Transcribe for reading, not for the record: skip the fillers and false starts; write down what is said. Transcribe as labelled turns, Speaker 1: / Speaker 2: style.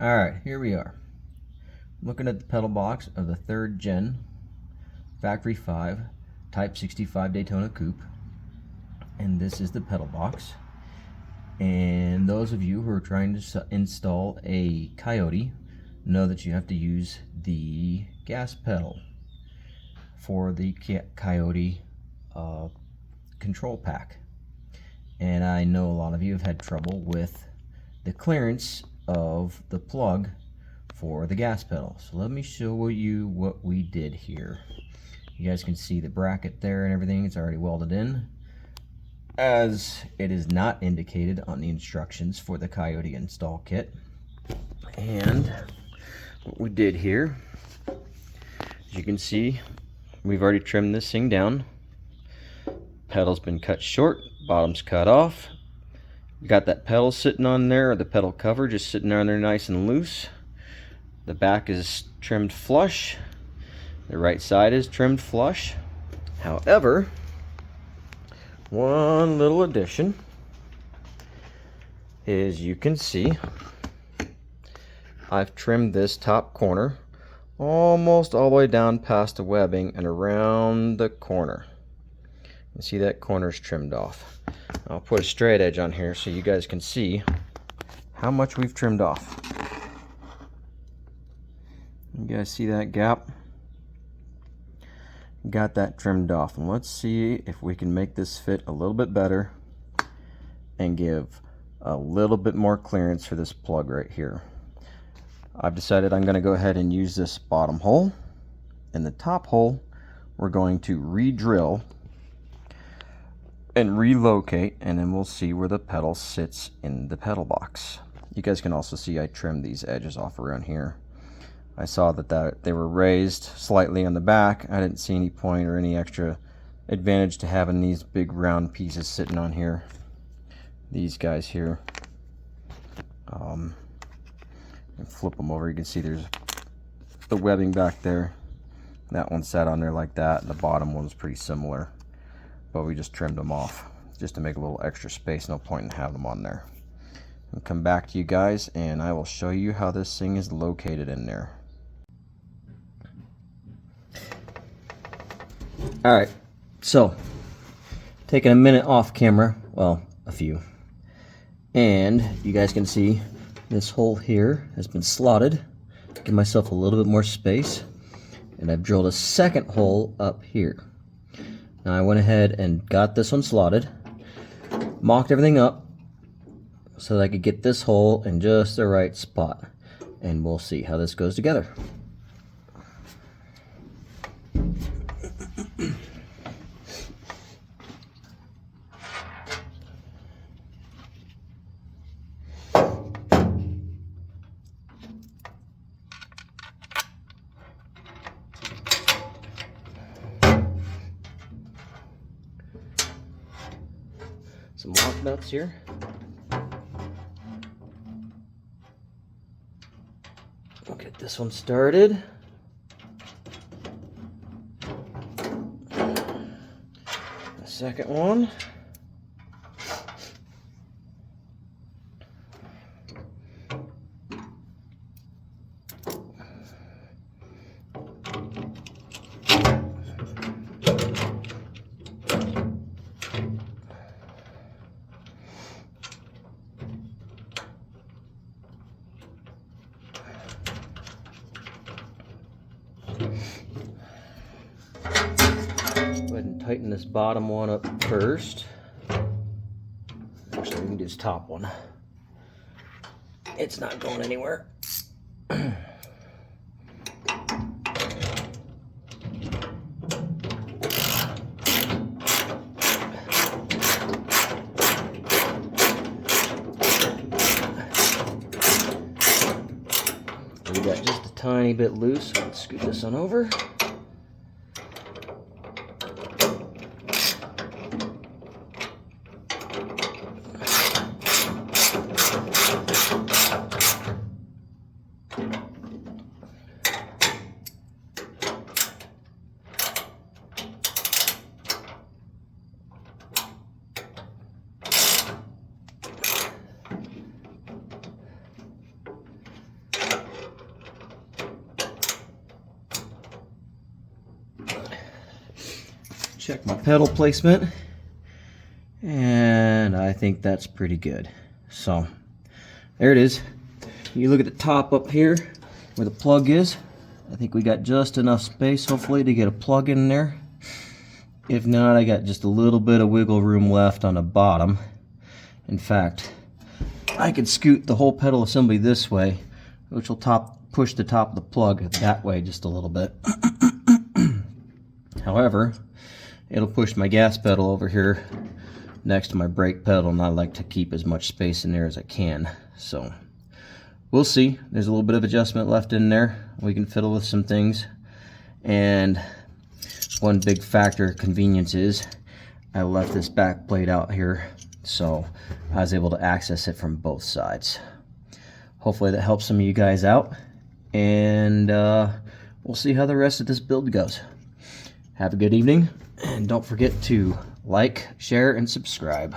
Speaker 1: Alright, here we are. Looking at the pedal box of the 3rd gen Factory 5 Type 65 Daytona Coupe. And this is the pedal box. And those of you who are trying to install a Coyote know that you have to use the gas pedal for the Coyote control pack. And I know a lot of you have had trouble with the clearance of the plug for the gas pedal. So let me show you what we did here. You guys can see the bracket there and everything. It's already welded in, as it is not indicated on the instructions for the Coyote install kit. And what we did here, as you can see, we've already trimmed this thing down. Pedal's been cut short, bottom's cut off. We got that pedal sitting on there, or the pedal cover just sitting on there nice and loose. The back is trimmed flush. The right side is trimmed flush. However, one little addition is, you can see I've trimmed this top corner almost all the way down past the webbing and around the corner. You see that corner's trimmed off. I'll put a straight edge on here so you guys can see how much we've trimmed off. You guys see that gap? Got that trimmed off, and let's see if we can make this fit a little bit better and give a little bit more clearance for this plug right here. I've decided I'm going to go ahead and use this bottom hole, and the top hole we're going to re-drill and relocate, and then we'll see where the pedal sits in the pedal box. You guys can also see I trimmed these edges off around here. I saw that they were raised slightly on the back. I didn't see any point or any extra advantage to having these big round pieces sitting on here. These guys here. And flip them over. You can see there's the webbing back there. That one sat on there like that, and the bottom one's pretty similar. But we just trimmed them off just to make a little extra space. No point in having them on there. I'll come back to you guys and I will show you how this thing is located in there. Alright, so taking a minute off camera, well, a few, and you guys can see this hole here has been slotted. Give myself a little bit more space, and I've drilled a second hole up here. Now I went ahead and got this one slotted, mocked everything up so that I could get this hole in just the right spot, and we'll see how this goes together. Some lock nuts here. We'll get this one started. The second one. Go ahead and tighten this bottom one up first. Actually, we can do this top one. It's not going anywhere. We got just a tiny bit loose, so let's scoot this on over. check my pedal placement, and I think that's pretty good. So there it is. You look at the top up here where the plug is. I think we got just enough space, hopefully, to get a plug in there. If not, I got just a little bit of wiggle room left on the bottom. In fact, I could scoot the whole pedal assembly this way, which will push the top of the plug that way just a little bit. However, it'll push my gas pedal over here next to my brake pedal, and I like to keep as much space in there as I can. So we'll see. There's a little bit of adjustment left in there. We can fiddle with some things. And one big factor, convenience, is I left this back plate out here, so I was able to access it from both sides. Hopefully that helps some of you guys out, and we'll see how the rest of this build goes. Have a good evening, and don't forget to like, share, and subscribe.